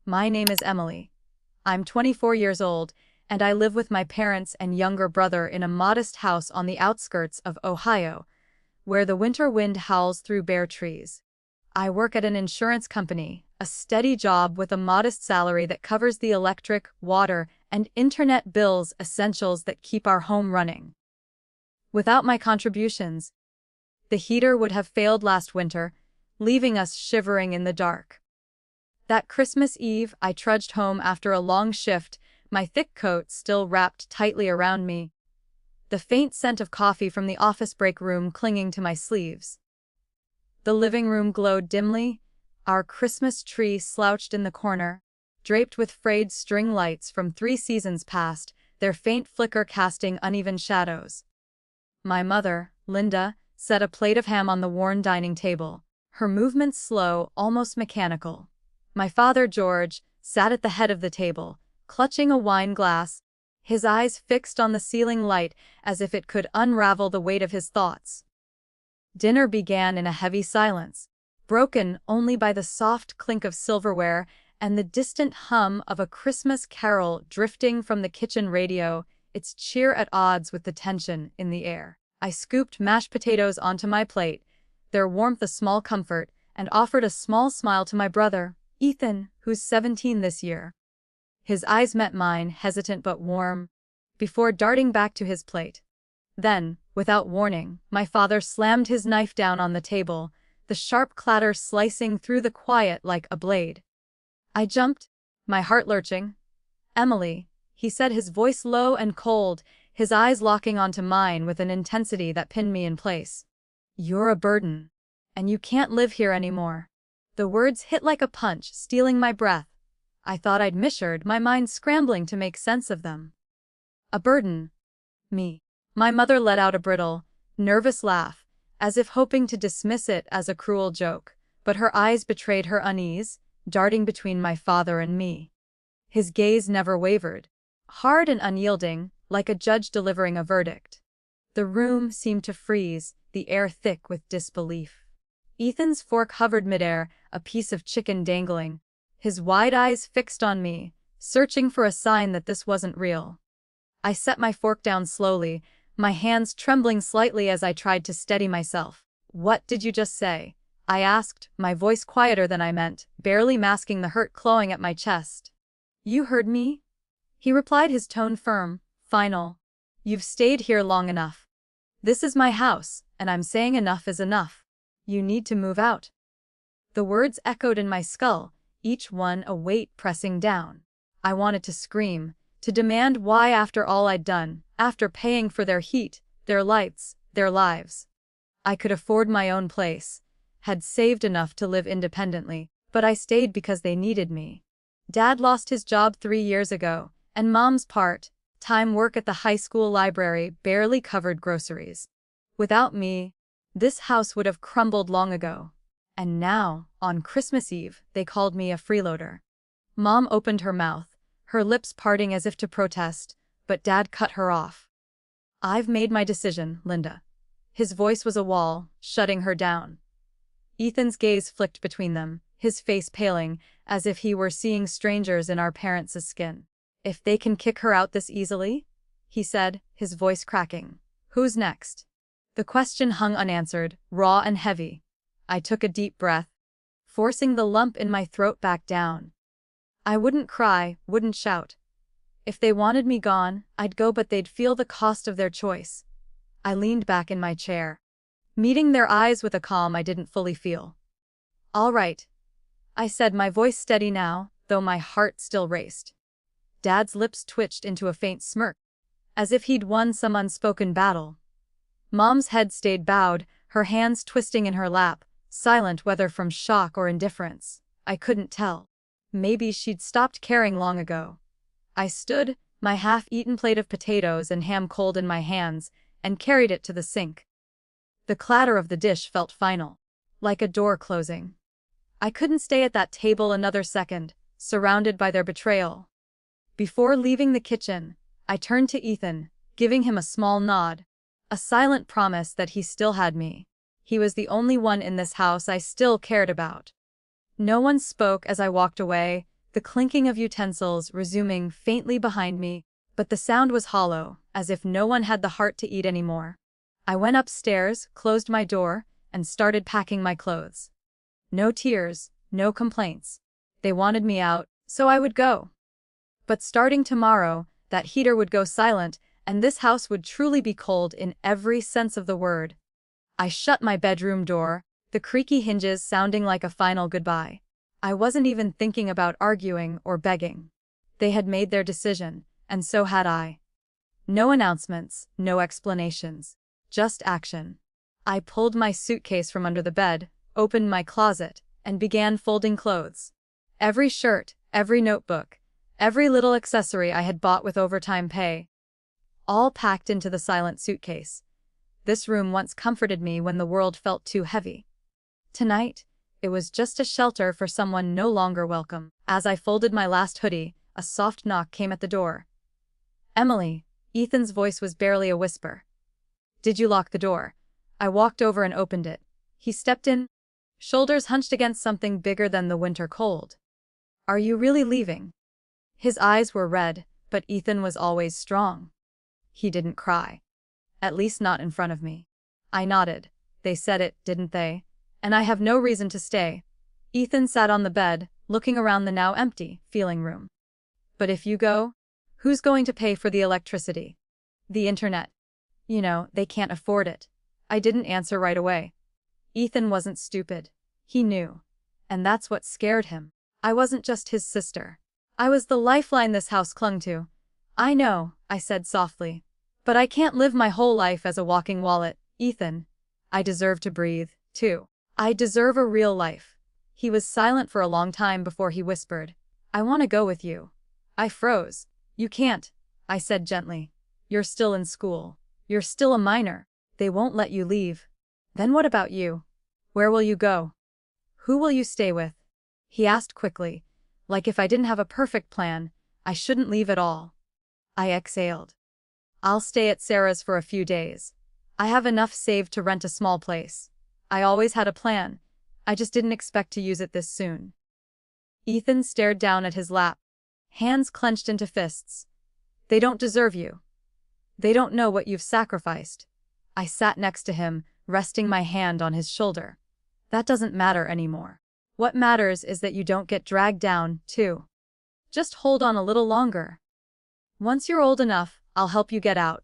My name is Emily. I'm 24 years old, and I live with my parents and younger brother in a modest house on the outskirts of Ohio, where the winter wind howls through bare trees. I work at an insurance company, a steady job with a modest salary that covers the electric, water, and internet bills essentials that keep our home running. Without my contributions, the heater would have failed last winter, leaving us shivering in the dark. That Christmas Eve, I trudged home after a long shift, my thick coat still wrapped tightly around me, the faint scent of coffee from the office break room clinging to my sleeves. The living room glowed dimly, our Christmas tree slouched in the corner, draped with frayed string lights from 3 seasons past, their faint flicker casting uneven shadows. My mother, Linda, set a plate of ham on the worn dining table, her movements slow, almost mechanical. My father, George, sat at the head of the table, clutching a wine glass, his eyes fixed on the ceiling light as if it could unravel the weight of his thoughts. Dinner began in a heavy silence, broken only by the soft clink of silverware and the distant hum of a Christmas carol drifting from the kitchen radio, its cheer at odds with the tension in the air. I scooped mashed potatoes onto my plate, their warmth a small comfort, and offered a small smile to my brother, Ethan, who's 17 this year. His eyes met mine, hesitant but warm, before darting back to his plate. Then, without warning, my father slammed his knife down on the table, the sharp clatter slicing through the quiet like a blade. I jumped, my heart lurching. "Emily," he said, his voice low and cold, his eyes locking onto mine with an intensity that pinned me in place. "You're a burden, and you can't live here anymore." The words hit like a punch, stealing my breath. I thought I'd misheard, my mind scrambling to make sense of them. A burden? Me? My mother let out a brittle, nervous laugh, as if hoping to dismiss it as a cruel joke, but her eyes betrayed her unease, darting between my father and me. His gaze never wavered, hard and unyielding, like a judge delivering a verdict. The room seemed to freeze, the air thick with disbelief. Ethan's fork hovered midair, a piece of chicken dangling, his wide eyes fixed on me, searching for a sign that this wasn't real. I set my fork down slowly, my hands trembling slightly as I tried to steady myself. "What did you just say?" I asked, my voice quieter than I meant, barely masking the hurt clawing at my chest. "You heard me?" he replied, his tone firm, final. "You've stayed here long enough. This is my house, and I'm saying enough is enough. You need to move out." The words echoed in my skull, each one a weight pressing down. I wanted to scream, to demand why after all I'd done, after paying for their heat, their lights, their lives. I could afford my own place, had saved enough to live independently, but I stayed because they needed me. Dad lost his job 3 years ago, and Mom's part-time work at the high school library barely covered groceries. Without me, this house would have crumbled long ago. And now, on Christmas Eve, they called me a freeloader. Mom opened her mouth, her lips parting as if to protest, but Dad cut her off. "I've made my decision, Linda." His voice was a wall, shutting her down. Ethan's gaze flicked between them, his face paling, as if he were seeing strangers in our parents' skin. "If they can kick her out this easily?" he said, his voice cracking. "Who's next?" The question hung unanswered, raw and heavy. I took a deep breath, forcing the lump in my throat back down. I wouldn't cry, wouldn't shout. If they wanted me gone, I'd go, but they'd feel the cost of their choice. I leaned back in my chair, meeting their eyes with a calm I didn't fully feel. "All right," I said, my voice steady now, though my heart still raced. Dad's lips twitched into a faint smirk, as if he'd won some unspoken battle. Mom's head stayed bowed, her hands twisting in her lap, silent whether from shock or indifference. I couldn't tell. Maybe she'd stopped caring long ago. I stood, my half-eaten plate of potatoes and ham cold in my hands, and carried it to the sink. The clatter of the dish felt final, like a door closing. I couldn't stay at that table another second, surrounded by their betrayal. Before leaving the kitchen, I turned to Ethan, giving him a small nod, a silent promise that he still had me. He was the only one in this house I still cared about. No one spoke as I walked away, the clinking of utensils resuming faintly behind me, but the sound was hollow, as if no one had the heart to eat anymore. I went upstairs, closed my door, and started packing my clothes. No tears, no complaints. They wanted me out, so I would go. But starting tomorrow, that heater would go silent, and this house would truly be cold in every sense of the word. I shut my bedroom door, the creaky hinges sounding like a final goodbye. I wasn't even thinking about arguing or begging. They had made their decision, and so had I. No announcements, no explanations. Just action. I pulled my suitcase from under the bed, opened my closet, and began folding clothes. Every shirt, every notebook, every little accessory I had bought with overtime pay. All packed into the silent suitcase. This room once comforted me when the world felt too heavy. Tonight, it was just a shelter for someone no longer welcome. As I folded my last hoodie, a soft knock came at the door. "Emily," Ethan's voice was barely a whisper. "Did you lock the door?" I walked over and opened it. He stepped in, shoulders hunched against something bigger than the winter cold. "Are you really leaving?" His eyes were red, but Ethan was always strong. He didn't cry. At least not in front of me. I nodded. They said it, didn't they? And I have no reason to stay. Ethan sat on the bed, looking around the now empty feeling room. "But if you go, who's going to pay for the electricity? The internet? You know, they can't afford it." I didn't answer right away. Ethan wasn't stupid. He knew. And that's what scared him. I wasn't just his sister. I was the lifeline this house clung to. "I know," I said softly. "But I can't live my whole life as a walking wallet, Ethan. I deserve to breathe, too. I deserve a real life." He was silent for a long time before he whispered, "I want to go with you." I froze. "You can't," I said gently. "You're still in school. You're still a minor. They won't let you leave." "Then what about you? Where will you go? Who will you stay with?" He asked quickly, like if I didn't have a perfect plan, I shouldn't leave at all. I exhaled. "I'll stay at Sarah's for a few days. I have enough saved to rent a small place. I always had a plan. I just didn't expect to use it this soon." Ethan stared down at his lap, hands clenched into fists. "They don't deserve you. They don't know what you've sacrificed." I sat next to him, resting my hand on his shoulder. "That doesn't matter anymore. What matters is that you don't get dragged down, too. Just hold on a little longer. Once you're old enough, I'll help you get out."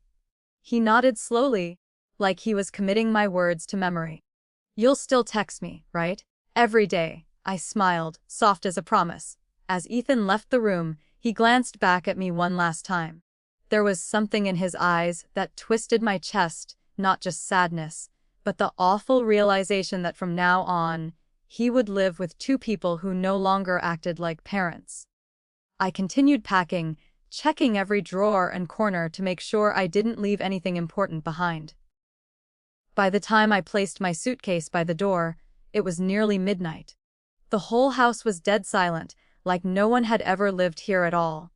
He nodded slowly, like he was committing my words to memory. "You'll still text me, right? Every day." I smiled, soft as a promise. As Ethan left the room, he glanced back at me one last time. There was something in his eyes that twisted my chest, not just sadness, but the awful realization that from now on, he would live with two people who no longer acted like parents. I continued packing, checking every drawer and corner to make sure I didn't leave anything important behind. By the time I placed my suitcase by the door, it was nearly midnight. The whole house was dead silent, like no one had ever lived here at all.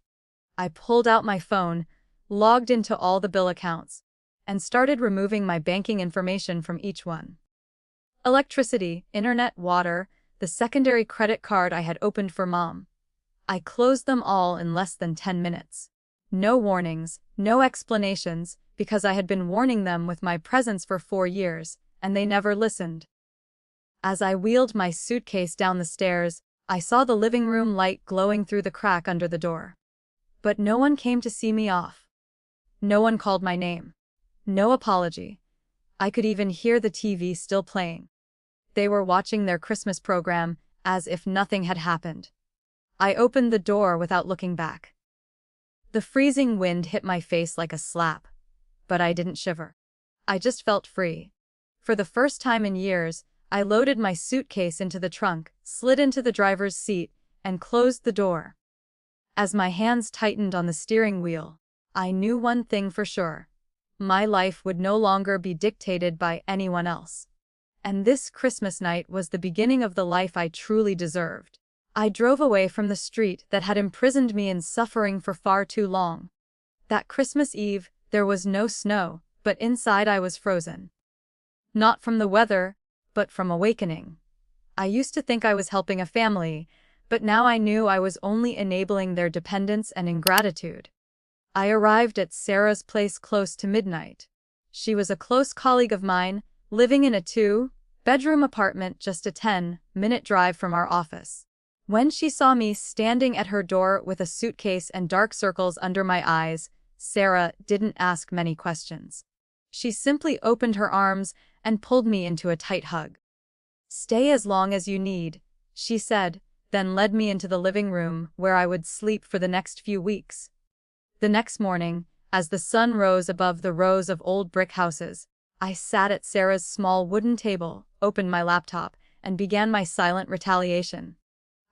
I pulled out my phone, logged into all the bill accounts, and started removing my banking information from each one. Electricity, internet, water, the secondary credit card I had opened for Mom. I closed them all in less than 10 minutes. No warnings, no explanations, because I had been warning them with my presence for 4 years, and they never listened. As I wheeled my suitcase down the stairs, I saw the living room light glowing through the crack under the door. But no one came to see me off. No one called my name. No apology. I could even hear the TV still playing. They were watching their Christmas program, as if nothing had happened. I opened the door without looking back. The freezing wind hit my face like a slap. But I didn't shiver. I just felt free. For the first time in years, I loaded my suitcase into the trunk, slid into the driver's seat, and closed the door. As my hands tightened on the steering wheel, I knew one thing for sure. My life would no longer be dictated by anyone else. And this Christmas night was the beginning of the life I truly deserved. I drove away from the street that had imprisoned me in suffering for far too long. That Christmas Eve, there was no snow, but inside I was frozen. Not from the weather, but from awakening. I used to think I was helping a family, But now I knew I was only enabling their dependence and ingratitude. I arrived at Sarah's place close to midnight. She was a close colleague of mine, living in a 2-bedroom apartment just a 10-minute drive from our office. When she saw me standing at her door with a suitcase and dark circles under my eyes, Sarah didn't ask many questions. She simply opened her arms and pulled me into a tight hug. "Stay as long as you need," she said, then led me into the living room where I would sleep for the next few weeks. The next morning, as the sun rose above the rows of old brick houses, I sat at Sarah's small wooden table, opened my laptop, and began my silent retaliation.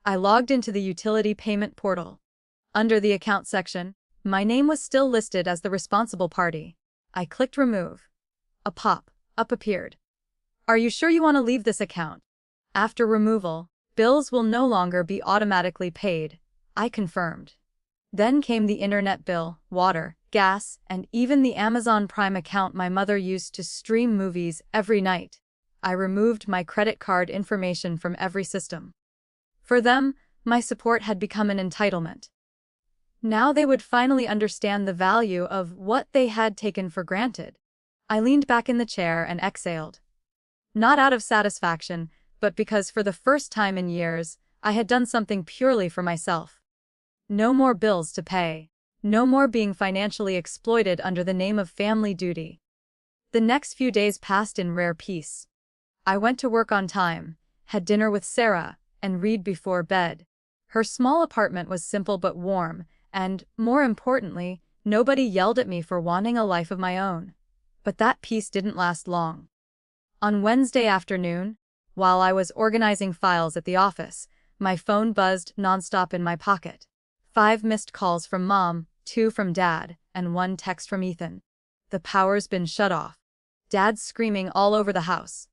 I logged into the utility payment portal. Under the account section, my name was still listed as the responsible party. I clicked remove. A pop-up appeared. "Are you sure you want to leave this account? After removal, bills will no longer be automatically paid," I confirmed. Then came the internet bill, water, gas, and even the Amazon Prime account my mother used to stream movies every night. I removed my credit card information from every system. For them, my support had become an entitlement. Now they would finally understand the value of what they had taken for granted. I leaned back in the chair and exhaled. Not out of satisfaction, but because for the first time in years, I had done something purely for myself. No more bills to pay. No more being financially exploited under the name of family duty. The next few days passed in rare peace. I went to work on time, had dinner with Sarah, and read before bed. Her small apartment was simple but warm, and, more importantly, nobody yelled at me for wanting a life of my own. But that peace didn't last long. On Wednesday afternoon, while I was organizing files at the office, my phone buzzed nonstop in my pocket. 5 missed calls from Mom, 2 from Dad, and 1 text from Ethan. The power's been shut off. Dad's screaming all over the house.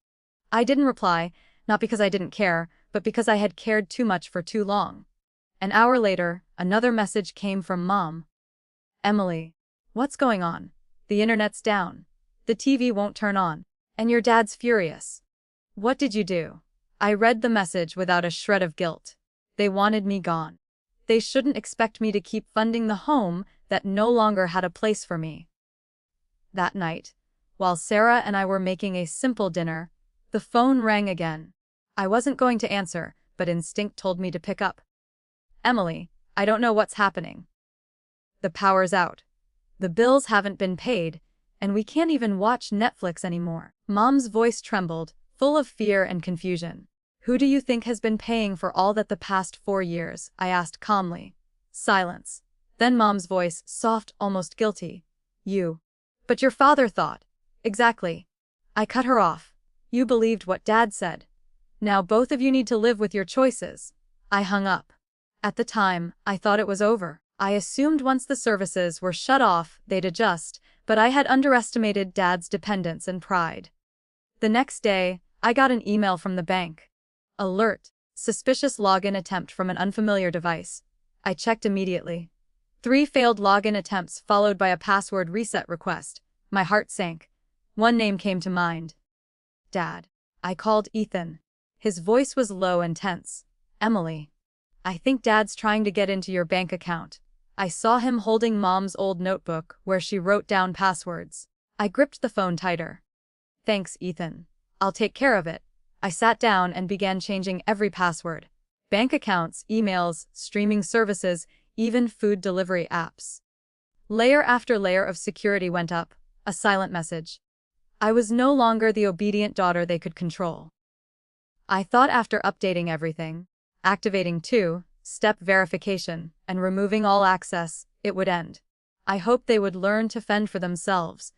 I didn't reply, not because I didn't care, but because I had cared too much for too long. An hour later, another message came from Mom. "Emily, what's going on? The internet's down. The TV won't turn on. And your dad's furious. What did you do?" I read the message without a shred of guilt. They wanted me gone. They shouldn't expect me to keep funding the home that no longer had a place for me. That night, while Sarah and I were making a simple dinner, the phone rang again. I wasn't going to answer, but instinct told me to pick up. "Emily, I don't know what's happening. The power's out. The bills haven't been paid, and we can't even watch Netflix anymore." Mom's voice trembled, full of fear and confusion. "Who do you think has been paying for all that the past 4 years?" I asked calmly. Silence. Then Mom's voice, soft, almost guilty. "You. But your father thought." "Exactly." I cut her off. "You believed what Dad said. Now both of you need to live with your choices." I hung up. At the time, I thought it was over. I assumed once the services were shut off, they'd adjust, but I had underestimated Dad's dependence and pride. The next day, I got an email from the bank. Alert. Suspicious login attempt from an unfamiliar device. I checked immediately. 3 failed login attempts followed by a password reset request. My heart sank. One name came to mind. Dad. I called Ethan. His voice was low and tense. "Emily. I think Dad's trying to get into your bank account." I saw him holding Mom's old notebook where she wrote down passwords. I gripped the phone tighter. "Thanks, Ethan. I'll take care of it." I sat down and began changing every password. Bank accounts, emails, streaming services, even food delivery apps. Layer after layer of security went up, a silent message. I was no longer the obedient daughter they could control. I thought after updating everything, activating 2-step verification, and removing all access, it would end. I hoped they would learn to fend for themselves.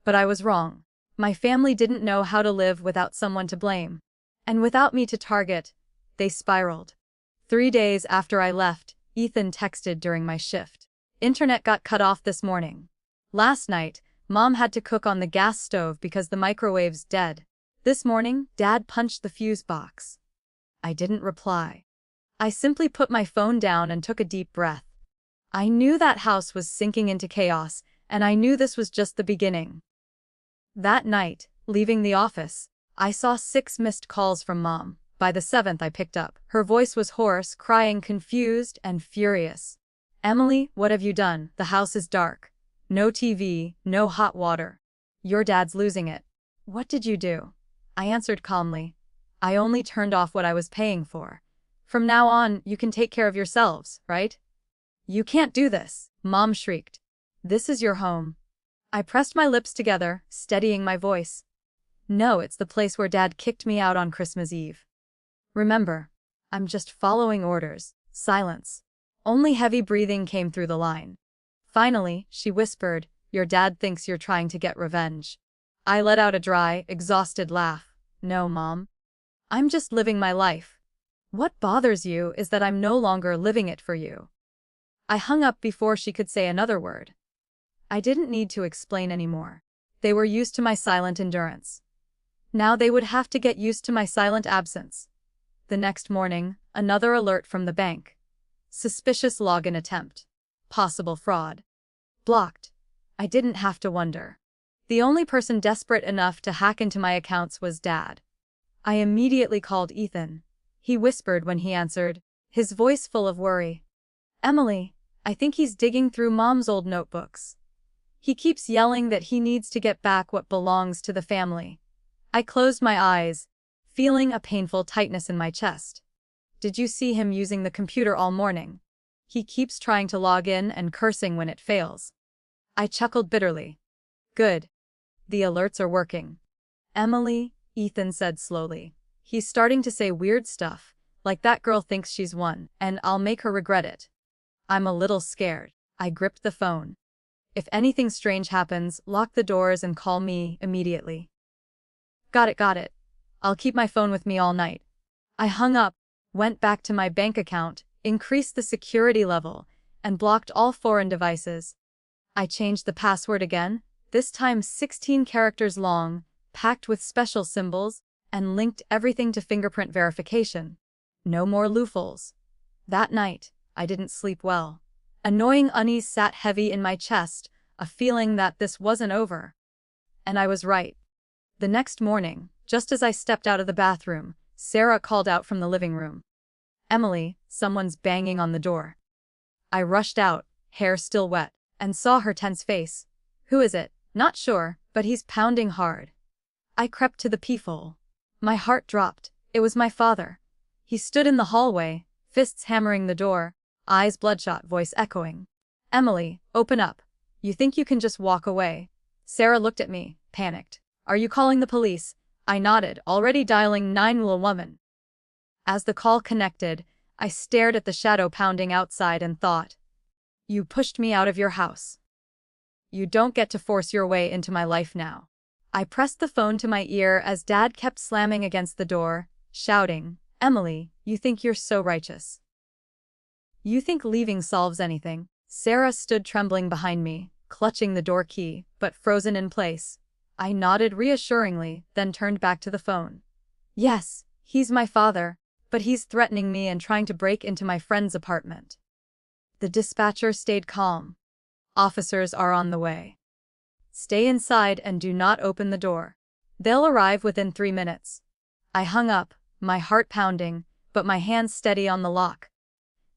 But I was wrong. My family didn't know how to live without someone to blame. And without me to target, they spiraled. 3 days after I left, Ethan texted during my shift. "Internet got cut off this morning. Last night, Mom had to cook on the gas stove because the microwave's dead. This morning, Dad punched the fuse box." I didn't reply. I simply put my phone down and took a deep breath. I knew that house was sinking into chaos, and I knew this was just the beginning. That night, leaving the office, I saw 6 missed calls from Mom, By the seventh I picked up. Her voice was hoarse, crying, confused and furious. Emily, what have you done? The house is dark. No TV, no hot water. Your dad's losing it. What did you do? I answered calmly. I only turned off what I was paying for. From now on, you can take care of yourselves, right? You can't do this, Mom shrieked. This is your home. I pressed my lips together, steadying my voice. No, it's the place where Dad kicked me out on Christmas Eve. Remember, I'm just following orders. Silence. Only heavy breathing came through the line. Finally, she whispered, your dad thinks you're trying to get revenge. I let out a dry, exhausted laugh. No, Mom. I'm just living my life. What bothers you is that I'm no longer living it for you. I hung up before she could say another word. I didn't need to explain anymore. They were used to my silent endurance. Now they would have to get used to my silent absence. The next morning, another alert from the bank. Suspicious login attempt. Possible fraud. Blocked. I didn't have to wonder. The only person desperate enough to hack into my accounts was Dad. I immediately called Ethan. He whispered when he answered, his voice full of worry. Emily, I think he's digging through Mom's old notebooks. He keeps yelling that he needs to get back what belongs to the family. I closed my eyes, feeling a painful tightness in my chest. Did you see him using the computer all morning? He keeps trying to log in and cursing when it fails. I chuckled bitterly. Good. The alerts are working. Emily, Ethan said slowly. He's starting to say weird stuff, like that girl thinks she's won, and I'll make her regret it. I'm a little scared. I gripped the phone. If anything strange happens, lock the doors and call me immediately. Got it. I'll keep my phone with me all night. I hung up, went back to my bank account, increased the security level, and blocked all foreign devices. I changed the password again, this time 16 characters long, packed with special symbols, and linked everything to fingerprint verification. No more loopholes. That night, I didn't sleep well. Annoying unease sat heavy in my chest, a feeling that this wasn't over. And I was right. The next morning, just as I stepped out of the bathroom, Sarah called out from the living room. Emily, someone's banging on the door. I rushed out, hair still wet, and saw her tense face. Who is it? Not sure, but he's pounding hard. I crept to the peephole. My heart dropped. It was my father. He stood in the hallway, fists hammering the door, eyes bloodshot, voice echoing. Emily, open up. You think you can just walk away? Sarah looked at me, panicked. Are you calling the police? I nodded, already dialing 911. As the call connected, I stared at the shadow pounding outside and thought, you pushed me out of your house. You don't get to force your way into my life now. I pressed the phone to my ear as Dad kept slamming against the door, shouting, Emily, you think you're so righteous. You think leaving solves anything? Sarah stood trembling behind me, clutching the door key, but frozen in place. I nodded reassuringly, then turned back to the phone. Yes, he's my father, but he's threatening me and trying to break into my friend's apartment. The dispatcher stayed calm. Officers are on the way. Stay inside and do not open the door. They'll arrive within 3 minutes. I hung up, my heart pounding, but my hands steady on the lock.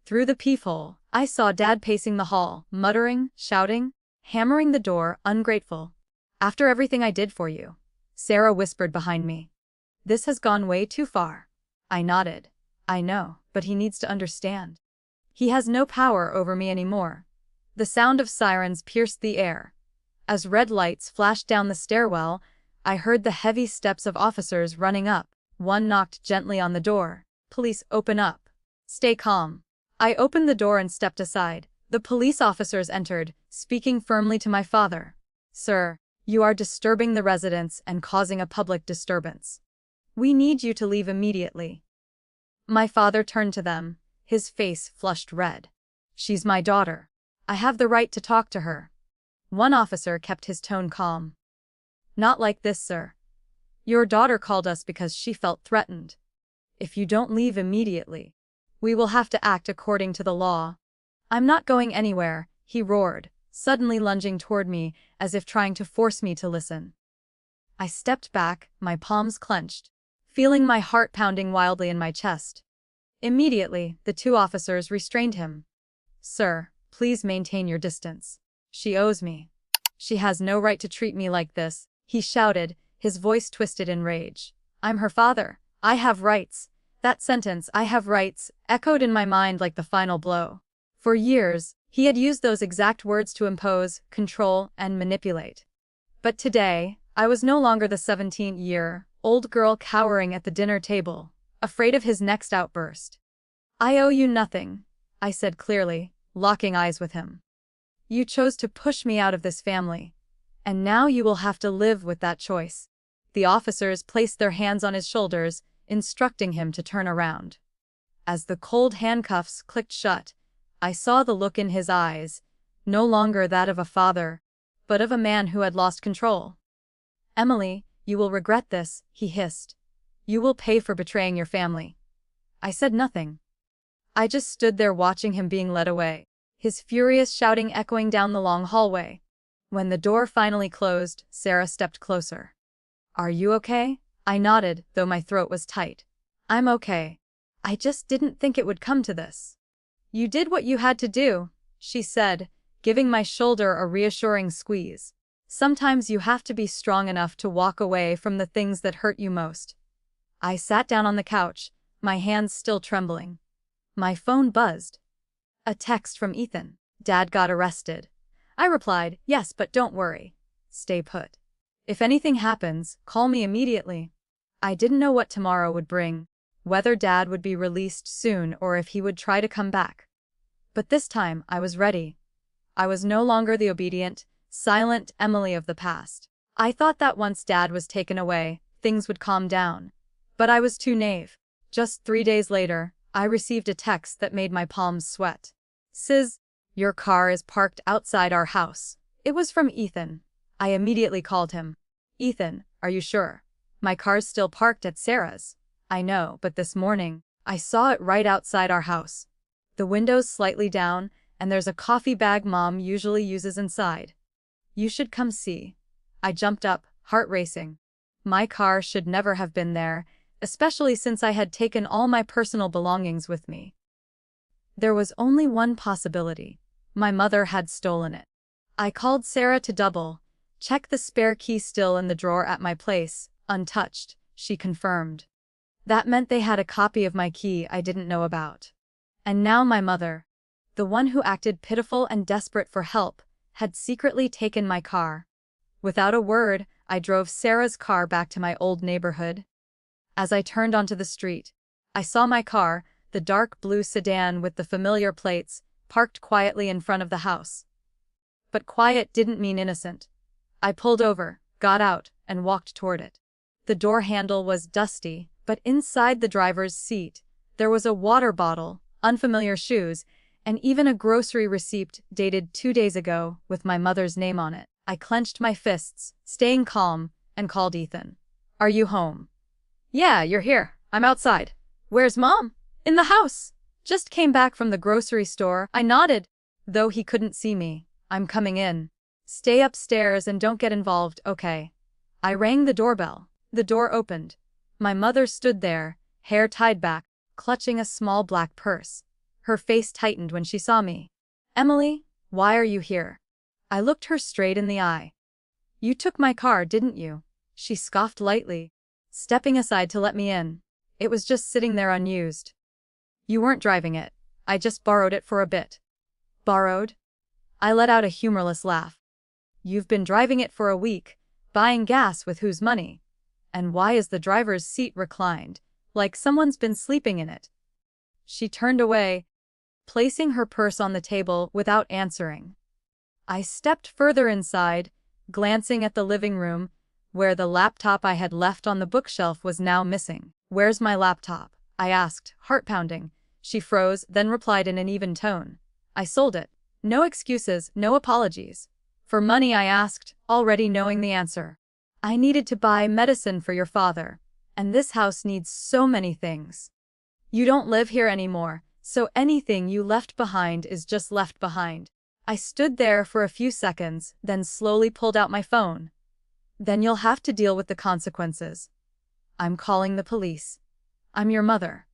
Through the peephole, I saw Dad pacing the hall, muttering, shouting, hammering the door, ungrateful. After everything I did for you, Sarah whispered behind me. This has gone way too far. I nodded. I know, but he needs to understand. He has no power over me anymore. The sound of sirens pierced the air. As red lights flashed down the stairwell, I heard the heavy steps of officers running up. One knocked gently on the door. Police, open up. Stay calm. I opened the door and stepped aside. The police officers entered, speaking firmly to my father. Sir, you are disturbing the residents and causing a public disturbance. We need you to leave immediately. My father turned to them, his face flushed red. She's my daughter. I have the right to talk to her. One officer kept his tone calm. Not like this, sir. Your daughter called us because she felt threatened. If you don't leave immediately, we will have to act according to the law. I'm not going anywhere, he roared, suddenly lunging toward me as if trying to force me to listen. I stepped back, my palms clenched. feeling my heart pounding wildly in my chest. Immediately, the two officers restrained him. "Sir, please maintain your distance. She owes me. She has no right to treat me like this," he shouted, his voice twisted in rage. "I'm her father. I have rights." That sentence, "I have rights," echoed in my mind like the final blow. For years, he had used those exact words to impose, control, and manipulate. But today, I was no longer the 17-year-old girl cowering at the dinner table, afraid of his next outburst. "I owe you nothing," I said clearly, locking eyes with him. "You chose to push me out of this family, and now you will have to live with that choice." The officers placed their hands on his shoulders, instructing him to turn around. As the cold handcuffs clicked shut, I saw the look in his eyes, no longer that of a father, but of a man who had lost control. "Emily, you will regret this," he hissed. "You will pay for betraying your family." I said nothing. I just stood there watching him being led away, his furious shouting echoing down the long hallway. When the door finally closed, Sarah stepped closer. "Are you okay?" I nodded, though my throat was tight. "I'm okay. I just didn't think it would come to this." "You did what you had to do," she said, giving my shoulder a reassuring squeeze. "Sometimes you have to be strong enough to walk away from the things that hurt you most." I sat down on the couch, my hands still trembling. My phone buzzed. A text from Ethan. "Dad got arrested." I replied, "Yes, but don't worry. Stay put. If anything happens, call me immediately." I didn't know what tomorrow would bring, whether Dad would be released soon or if he would try to come back. But this time, I was ready. I was no longer the obedient, silent Emily of the past. I thought that once Dad was taken away, things would calm down. But I was too naive. Just 3 days later, I received a text that made my palms sweat. "Sis, your car is parked outside our house." It was from Ethan. I immediately called him. "Ethan, are you sure? My car's still parked at Sarah's." "I know, but this morning, I saw it right outside our house. The window's slightly down, and there's a coffee bag Mom usually uses inside. You should come see." I jumped up, heart racing. My car should never have been there, especially since I had taken all my personal belongings with me. There was only one possibility. My mother had stolen it. I called Sarah to double-check the spare key still in the drawer at my place, untouched, she confirmed. That meant they had a copy of my key I didn't know about. And now my mother, the one who acted pitiful and desperate for help, had secretly taken my car. Without a word, I drove Sarah's car back to my old neighborhood. As I turned onto the street, I saw my car, the dark blue sedan with the familiar plates, parked quietly in front of the house. But quiet didn't mean innocent. I pulled over, got out, and walked toward it. The door handle was dusty, but inside the driver's seat, there was a water bottle, unfamiliar shoes, and even a grocery receipt dated 2 days ago with my mother's name on it. I clenched my fists, staying calm, and called Ethan. "Are you home?" "Yeah, you're here. I'm outside." "Where's Mom?" "In the house. Just came back from the grocery store." I nodded, though he couldn't see me. "I'm coming in. Stay upstairs and don't get involved, okay?" I rang the doorbell. The door opened. My mother stood there, hair tied back, clutching a small black purse. Her face tightened when she saw me. "Emily, why are you here?" I looked her straight in the eye. "You took my car, didn't you?" She scoffed lightly, stepping aside to let me in. "It was just sitting there unused." "You weren't driving it. I just borrowed it for a bit." "Borrowed?" I let out a humorless laugh. "You've been driving it for a week, buying gas with whose money? And why is the driver's seat reclined, like someone's been sleeping in it?" She turned away, placing her purse on the table without answering. I stepped further inside, glancing at the living room, where the laptop I had left on the bookshelf was now missing. "Where's my laptop?" I asked, heart pounding. She froze, then replied in an even tone. "I sold it. No excuses, no apologies." "For money?" I asked, already knowing the answer. "I needed to buy medicine for your father, and this house needs so many things. You don't live here anymore, so anything you left behind is just left behind." I stood there for a few seconds, then slowly pulled out my phone. "Then you'll have to deal with the consequences." I'm calling the police. I'm your mother.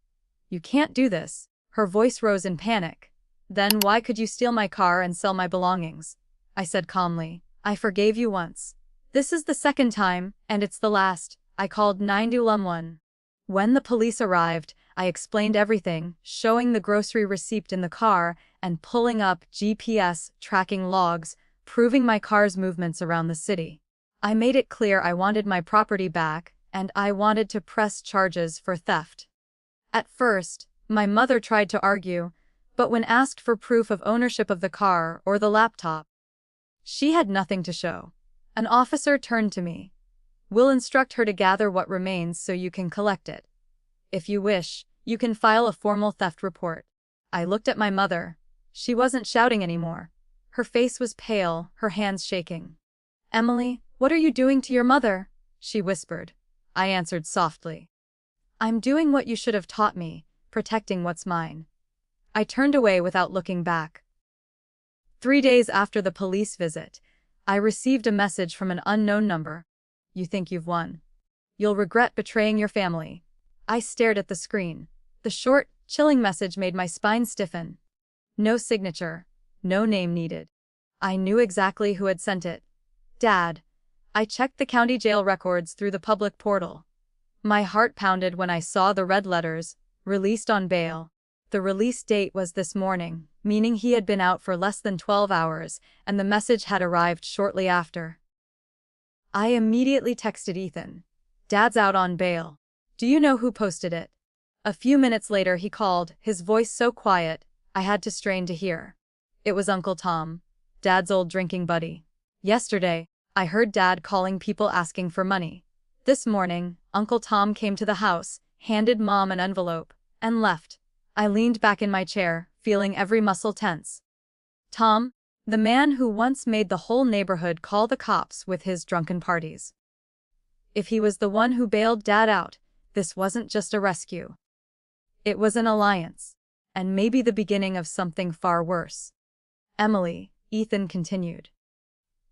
You can't do this. Her voice rose in panic. Then why could you steal my car and sell my belongings? I said calmly. I forgave you once. This is the second time, and it's the last. I called 911. When the police arrived, I explained everything, showing the grocery receipt in the car and pulling up GPS tracking logs, proving my car's movements around the city. I made it clear I wanted my property back, and I wanted to press charges for theft. At first, my mother tried to argue, but when asked for proof of ownership of the car or the laptop, she had nothing to show. An officer turned to me. We'll instruct her to gather what remains so you can collect it. If you wish, you can file a formal theft report. I looked at my mother. She wasn't shouting anymore. Her face was pale, her hands shaking. Emily, what are you doing to your mother? She whispered. I answered softly. I'm doing what you should have taught me, protecting what's mine. I turned away without looking back. 3 days after the police visit, I received a message from an unknown number. You think you've won. You'll regret betraying your family. I stared at the screen. The short, chilling message made my spine stiffen. No signature, no name needed. I knew exactly who had sent it. Dad. I checked the county jail records through the public portal. My heart pounded when I saw the red letters, released on bail. The release date was this morning, meaning he had been out for less than 12 hours, and the message had arrived shortly after. I immediately texted Ethan. Dad's out on bail. Do you know who posted it? A few minutes later he called, his voice so quiet, I had to strain to hear. It was Uncle Tom, Dad's old drinking buddy. Yesterday, I heard Dad calling people asking for money. This morning, Uncle Tom came to the house, handed Mom an envelope, and left. I leaned back in my chair, feeling every muscle tense. Tom, the man who once made the whole neighborhood call the cops with his drunken parties. If he was the one who bailed Dad out, this wasn't just a rescue. It was an alliance, and maybe the beginning of something far worse. Emily, Ethan continued.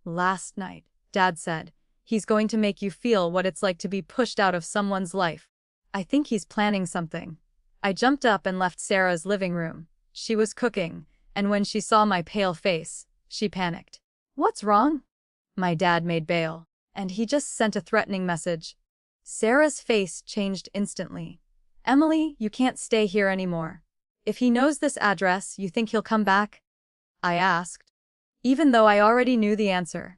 Last night, Dad said, he's going to make you feel what it's like to be pushed out of someone's life. I think he's planning something. I jumped up and left Sarah's living room. She was cooking, and when she saw my pale face, she panicked. What's wrong? My dad made bail, and he just sent a threatening message. Sarah's face changed instantly. Emily, you can't stay here anymore. If he knows this address, you think he'll come back? I asked, even though I already knew the answer.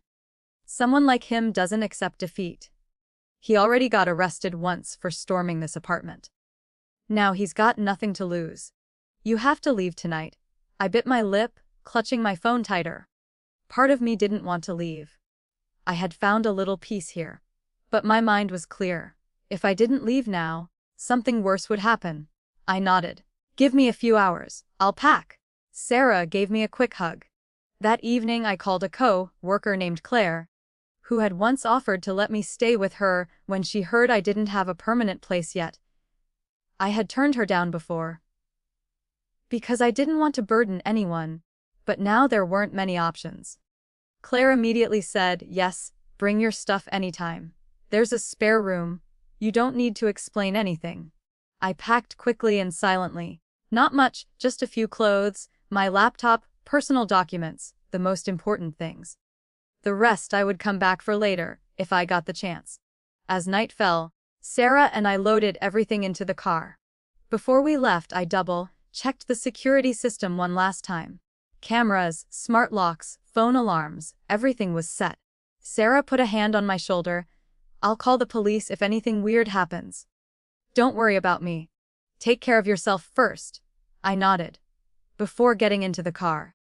Someone like him doesn't accept defeat. He already got arrested once for storming this apartment. Now he's got nothing to lose. You have to leave tonight. I bit my lip, clutching my phone tighter. Part of me didn't want to leave. I had found a little peace here. But my mind was clear. If I didn't leave now, something worse would happen. I nodded. Give me a few hours. I'll pack. Sarah gave me a quick hug. That evening I called a co-worker named Claire, who had once offered to let me stay with her when she heard I didn't have a permanent place yet. I had turned her down before, because I didn't want to burden anyone, but now there weren't many options. Claire immediately said, yes, bring your stuff anytime. There's a spare room. You don't need to explain anything. I packed quickly and silently. Not much, just a few clothes, my laptop, personal documents, the most important things. The rest I would come back for later, if I got the chance. As night fell, Sarah and I loaded everything into the car. Before we left, I double-checked the security system one last time. Cameras, smart locks, phone alarms, everything was set. Sarah put a hand on my shoulder. I'll call the police if anything weird happens. Don't worry about me. Take care of yourself first. I nodded, before getting into the car.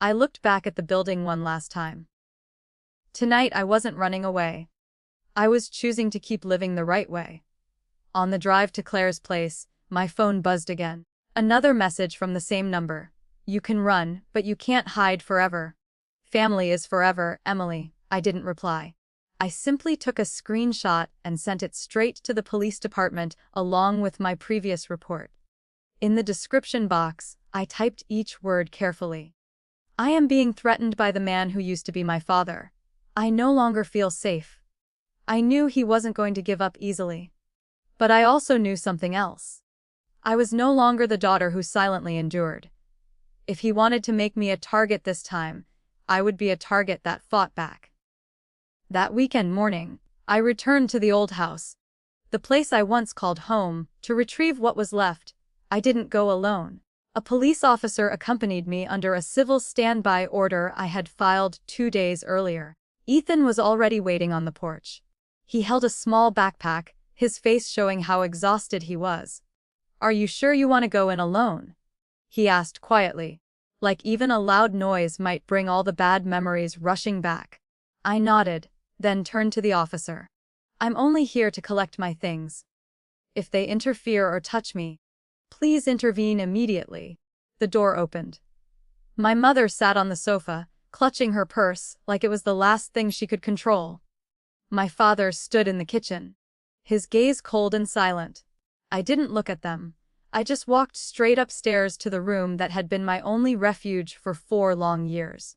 I looked back at the building one last time. Tonight I wasn't running away. I was choosing to keep living the right way. On the drive to Claire's place, my phone buzzed again. Another message from the same number. You can run, but you can't hide forever. Family is forever, Emily. I didn't reply. I simply took a screenshot and sent it straight to the police department along with my previous report. In the description box, I typed each word carefully. I am being threatened by the man who used to be my father. I no longer feel safe. I knew he wasn't going to give up easily. But I also knew something else. I was no longer the daughter who silently endured. If he wanted to make me a target this time, I would be a target that fought back. That weekend morning, I returned to the old house, the place I once called home, to retrieve what was left. I didn't go alone. A police officer accompanied me under a civil standby order I had filed 2 days earlier. Ethan was already waiting on the porch. He held a small backpack, his face showing how exhausted he was. "Are you sure you want to go in alone?" he asked quietly, like even a loud noise might bring all the bad memories rushing back. I nodded, then turned to the officer. "I'm only here to collect my things. If they interfere or touch me, please intervene immediately." The door opened. My mother sat on the sofa, clutching her purse like it was the last thing she could control. My father stood in the kitchen, his gaze cold and silent. I didn't look at them. I just walked straight upstairs to the room that had been my only refuge for 4 long years.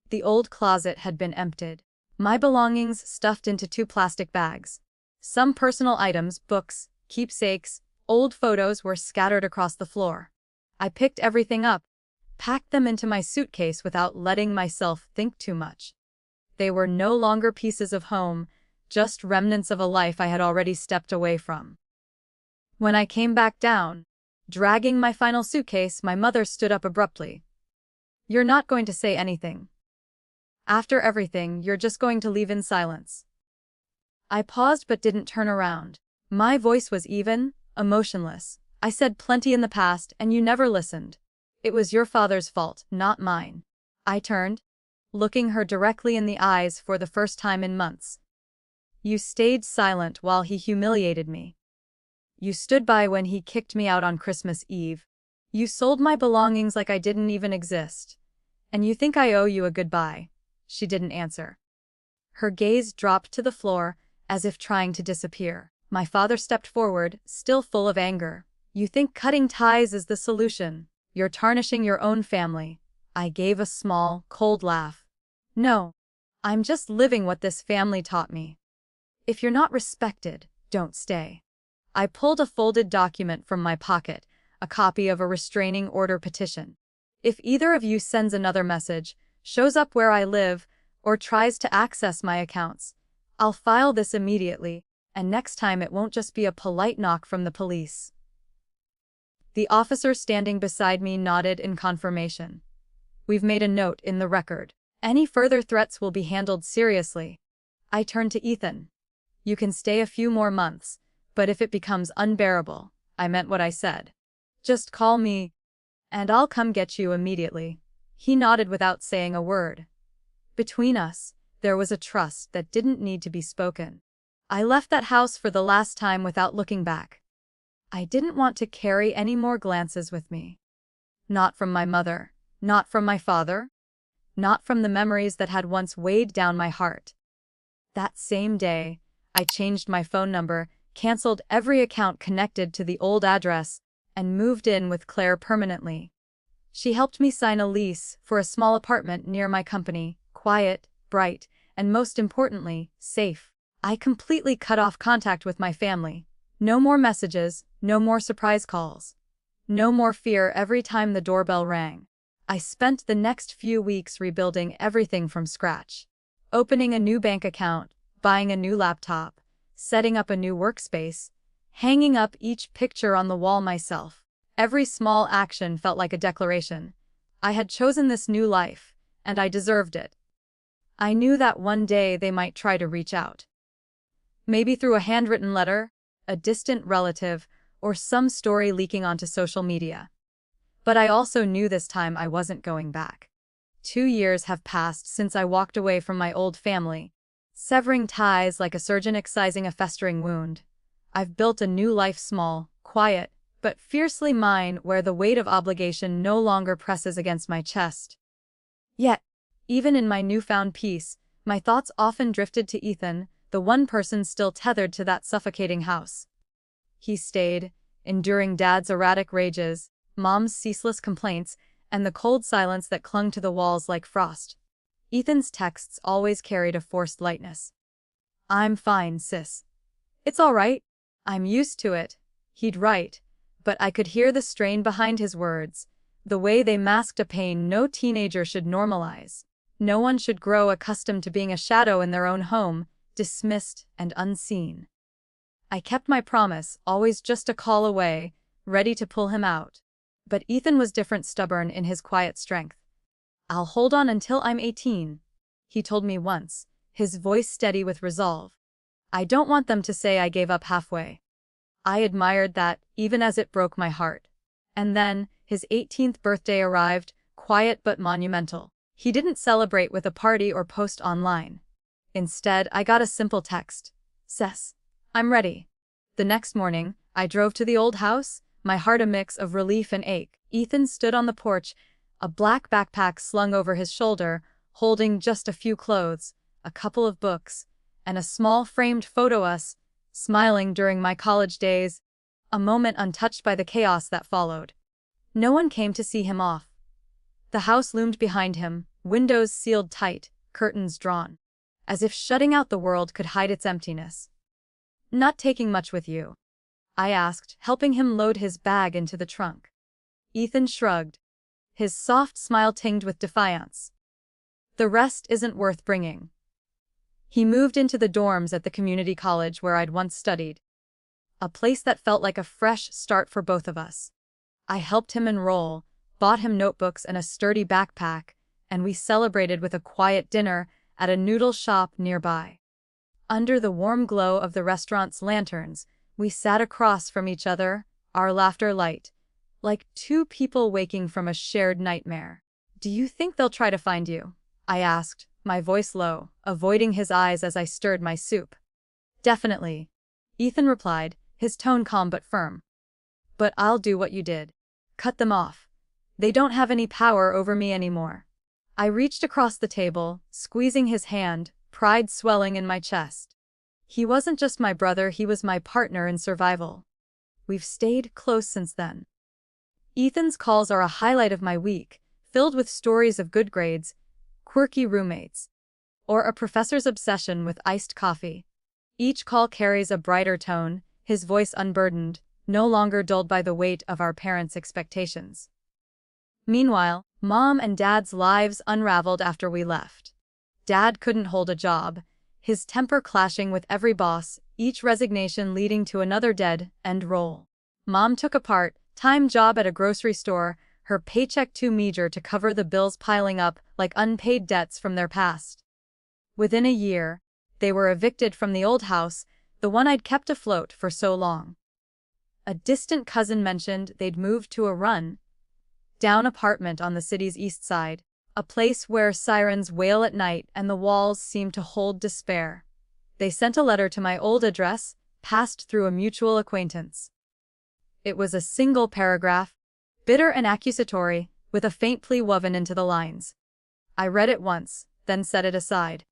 The old closet had been emptied, my belongings stuffed into 2 plastic bags. Some personal items, books, keepsakes, old photos were scattered across the floor. I picked everything up, packed them into my suitcase without letting myself think too much. They were no longer pieces of home, just remnants of a life I had already stepped away from. When I came back down, dragging my final suitcase, my mother stood up abruptly. "You're not going to say anything. After everything, you're just going to leave in silence." I paused but didn't turn around. My voice was even, emotionless. "I said plenty in the past and you never listened. It was your father's fault, not mine." I turned, looking her directly in the eyes for the first time in months. "You stayed silent while he humiliated me. You stood by when he kicked me out on Christmas Eve. You sold my belongings like I didn't even exist. And you think I owe you a goodbye." She didn't answer. Her gaze dropped to the floor, as if trying to disappear. My father stepped forward, still full of anger. "You think cutting ties is the solution? You're tarnishing your own family." I gave a small, cold laugh. "No. I'm just living what this family taught me. If you're not respected, don't stay." I pulled a folded document from my pocket, a copy of a restraining order petition. "If either of you sends another message, shows up where I live, or tries to access my accounts, I'll file this immediately, and next time it won't just be a polite knock from the police." The officer standing beside me nodded in confirmation. "We've made a note in the record. Any further threats will be handled seriously." I turned to Ethan. "You can stay a few more months, but if it becomes unbearable," I meant what I said, "just call me, and I'll come get you immediately." He nodded without saying a word. Between us, there was a trust that didn't need to be spoken. I left that house for the last time without looking back. I didn't want to carry any more glances with me. Not from my mother, not from my father, not from the memories that had once weighed down my heart. That same day, I changed my phone number, canceled every account connected to the old address, and moved in with Claire permanently. She helped me sign a lease for a small apartment near my company, quiet, bright, and most importantly, safe. I completely cut off contact with my family. No more messages, no more surprise calls. No more fear every time the doorbell rang. I spent the next few weeks rebuilding everything from scratch. Opening a new bank account, buying a new laptop, setting up a new workspace, hanging up each picture on the wall myself. Every small action felt like a declaration. I had chosen this new life, and I deserved it. I knew that one day they might try to reach out. Maybe through a handwritten letter, a distant relative, or some story leaking onto social media. But I also knew this time I wasn't going back. 2 years have passed since I walked away from my old family, severing ties like a surgeon excising a festering wound. I've built a new life, small, quiet, but fiercely mine, where the weight of obligation no longer presses against my chest. Yet, even in my newfound peace, my thoughts often drifted to Ethan, the one person still tethered to that suffocating house. He stayed, enduring Dad's erratic rages, Mom's ceaseless complaints, and the cold silence that clung to the walls like frost. Ethan's texts always carried a forced lightness. "I'm fine, sis. It's all right. I'm used to it, he'd write, but I could hear the strain behind his words, the way they masked a pain no teenager should normalize. No one should grow accustomed to being a shadow in their own home, dismissed and unseen. I kept my promise, always just a call away, ready to pull him out. But Ethan was different, stubborn in his quiet strength. "I'll hold on until I'm 18, he told me once, his voice steady with resolve. "I don't want them to say I gave up halfway." I admired that, even as it broke my heart. And then, his 18th birthday arrived, quiet but monumental. He didn't celebrate with a party or post online. Instead, I got a simple text. "Sis, I'm ready." The next morning, I drove to the old house, my heart a mix of relief and ache. Ethan stood on the porch, a black backpack slung over his shoulder, holding just a few clothes, a couple of books, and a small framed photo of us, smiling during my college days, a moment untouched by the chaos that followed. No one came to see him off. The house loomed behind him, windows sealed tight, curtains drawn, as if shutting out the world could hide its emptiness. "Not taking much with you?" I asked, helping him load his bag into the trunk. Ethan shrugged, his soft smile tinged with defiance. "The rest isn't worth bringing." He moved into the dorms at the community college where I'd once studied, a place that felt like a fresh start for both of us. I helped him enroll, bought him notebooks and a sturdy backpack, and we celebrated with a quiet dinner at a noodle shop nearby. Under the warm glow of the restaurant's lanterns, we sat across from each other, our laughter light, like two people waking from a shared nightmare. "Do you think they'll try to find you?" I asked, my voice low, avoiding his eyes as I stirred my soup. "Definitely," Ethan replied, his tone calm but firm. "But I'll do what you did. Cut them off. They don't have any power over me anymore." I reached across the table, squeezing his hand, pride swelling in my chest. He wasn't just my brother, he was my partner in survival. We've stayed close since then. Ethan's calls are a highlight of my week, filled with stories of good grades, quirky roommates, or a professor's obsession with iced coffee. Each call carries a brighter tone, his voice unburdened, no longer dulled by the weight of our parents' expectations. Meanwhile, Mom and Dad's lives unraveled after we left. Dad couldn't hold a job, his temper clashing with every boss, each resignation leading to another dead-end role. Mom took a part-time job at a grocery store, her paycheck too meager to cover the bills piling up like unpaid debts from their past. Within a year, they were evicted from the old house, the one I'd kept afloat for so long. A distant cousin mentioned they'd moved to a run-down apartment on the city's east side, a place where sirens wail at night and the walls seem to hold despair. They sent a letter to my old address, passed through a mutual acquaintance. It was a single paragraph, bitter and accusatory, with a faint plea woven into the lines. I read it once, then set it aside.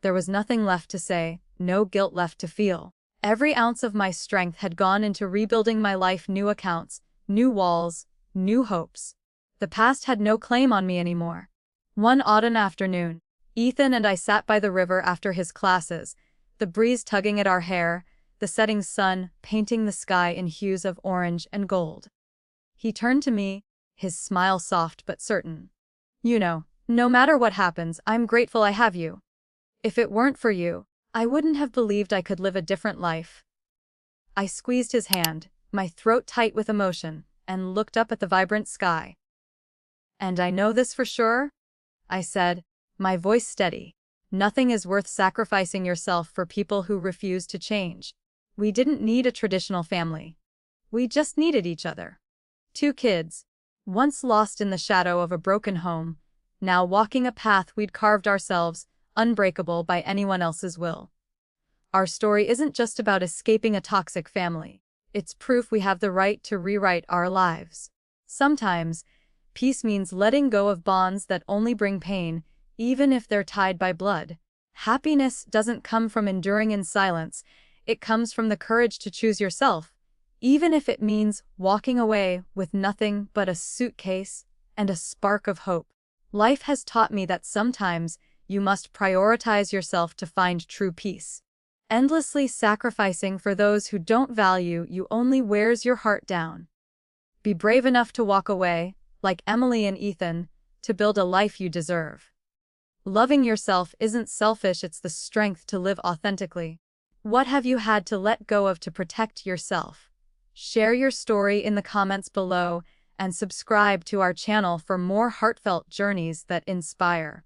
There was nothing left to say, no guilt left to feel. Every ounce of my strength had gone into rebuilding my life, new accounts, new walls, new hopes. The past had no claim on me anymore. One autumn afternoon, Ethan and I sat by the river after his classes, the breeze tugging at our hair, the setting sun painting the sky in hues of orange and gold. He turned to me, his smile soft but certain. "You know, no matter what happens, I'm grateful I have you. If it weren't for you, I wouldn't have believed I could live a different life." I squeezed his hand, my throat tight with emotion, and looked up at the vibrant sky. "And I know this for sure," I said, my voice steady. "Nothing is worth sacrificing yourself for people who refuse to change." We didn't need a traditional family. We just needed each other. Two kids, once lost in the shadow of a broken home, now walking a path we'd carved ourselves, unbreakable by anyone else's will. Our story isn't just about escaping a toxic family. It's proof we have the right to rewrite our lives. Sometimes, peace means letting go of bonds that only bring pain, even if they're tied by blood. Happiness doesn't come from enduring in silence, it comes from the courage to choose yourself, even if it means walking away with nothing but a suitcase and a spark of hope. Life has taught me that sometimes you must prioritize yourself to find true peace. Endlessly sacrificing for those who don't value you only wears your heart down. Be brave enough to walk away, like Emily and Ethan, to build a life you deserve. Loving yourself isn't selfish, it's the strength to live authentically. What have you had to let go of to protect yourself? Share your story in the comments below and subscribe to our channel for more heartfelt journeys that inspire.